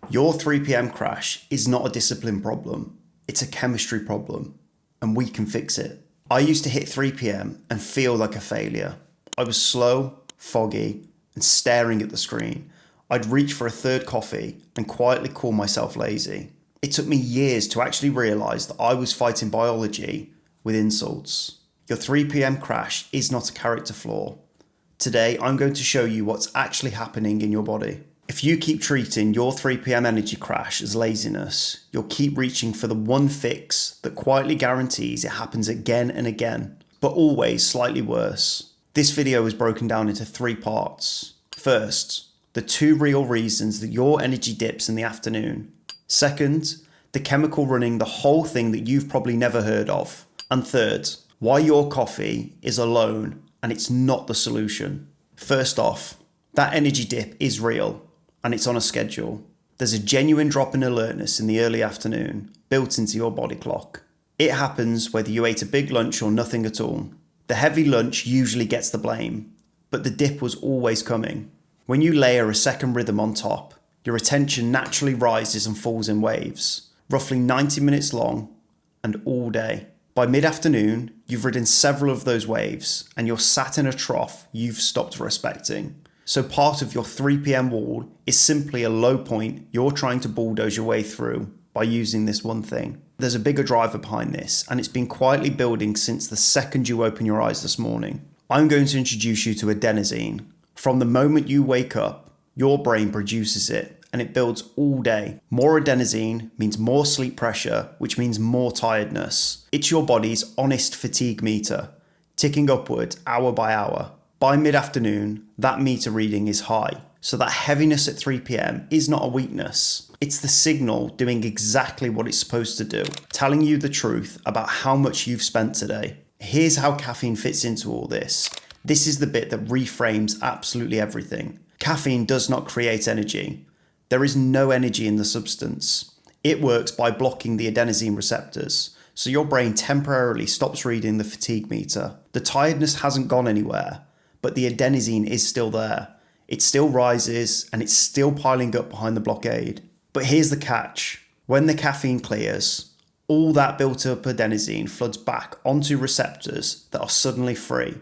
Your 3 p.m. crash is not a discipline problem, it's a chemistry problem, and we can fix it. I used to hit 3 p.m. and feel like a failure. I was slow, foggy, and staring at the screen. I'd reach for a third coffee and quietly call myself lazy. It took me years to actually realise that I was fighting biology with insults. Your 3 p.m. crash is not a character flaw. Today, I'm going to show you what's actually happening in your body. If you keep treating your 3 p.m. energy crash as laziness, you'll keep reaching for the one fix that quietly guarantees it happens again and again, but always slightly worse. This video is broken down into 3 parts. First, the 2 real reasons that your energy dips in the afternoon. Second, the chemical running the whole thing that you've probably never heard of. And third, why your coffee is alone and it's not the solution. First off, that energy dip is real. And it's on a schedule. There's a genuine drop in alertness in the early afternoon built into your body clock. It happens whether you ate a big lunch or nothing at all. The heavy lunch usually gets the blame, but the dip was always coming. When you layer a second rhythm on top, your attention naturally rises and falls in waves, roughly 90 minutes long and all day. By mid-afternoon, you've ridden several of those waves and you're sat in a trough you've stopped respecting. So part of your 3 p.m. wall is simply a low point you're trying to bulldoze your way through by using this one thing. There's a bigger driver behind this, and it's been quietly building since the second you open your eyes this morning. I'm going to introduce you to adenosine. From the moment you wake up, your brain produces it, and it builds all day. More adenosine means more sleep pressure, which means more tiredness. It's your body's honest fatigue meter, ticking upward hour by hour. By mid-afternoon, that meter reading is high, so that heaviness at 3 p.m. is not a weakness. It's the signal doing exactly what it's supposed to do, telling you the truth about how much you've spent today. Here's how caffeine fits into all this. This is the bit that reframes absolutely everything. Caffeine does not create energy. There is no energy in the substance. It works by blocking the adenosine receptors, so your brain temporarily stops reading the fatigue meter. The tiredness hasn't gone anywhere, but the adenosine is still there. It still rises and it's still piling up behind the blockade. But here's the catch. When the caffeine clears, all that built up adenosine floods back onto receptors that are suddenly free,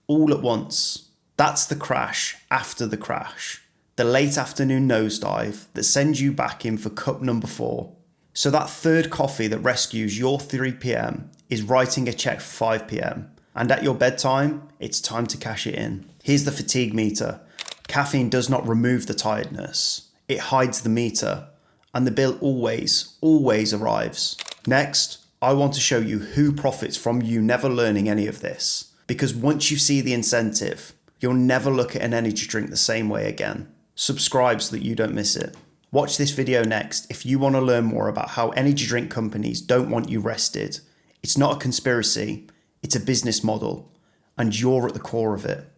all at once. That's the crash after the crash. The late afternoon nosedive that sends you back in for cup number 4. So that third coffee that rescues your 3 p.m. is writing a check for 5 p.m. And at your bedtime, it's time to cash it in. Here's the fatigue meter. Caffeine does not remove the tiredness. It hides the meter. And the bill always arrives. Next, I want to show you who profits from you never learning any of this. Because once you see the incentive, you'll never look at an energy drink the same way again. Subscribe so that you don't miss it. Watch this video next if you want to learn more about how energy drink companies don't want you rested. It's not a conspiracy. It's a business model, and you're at the core of it.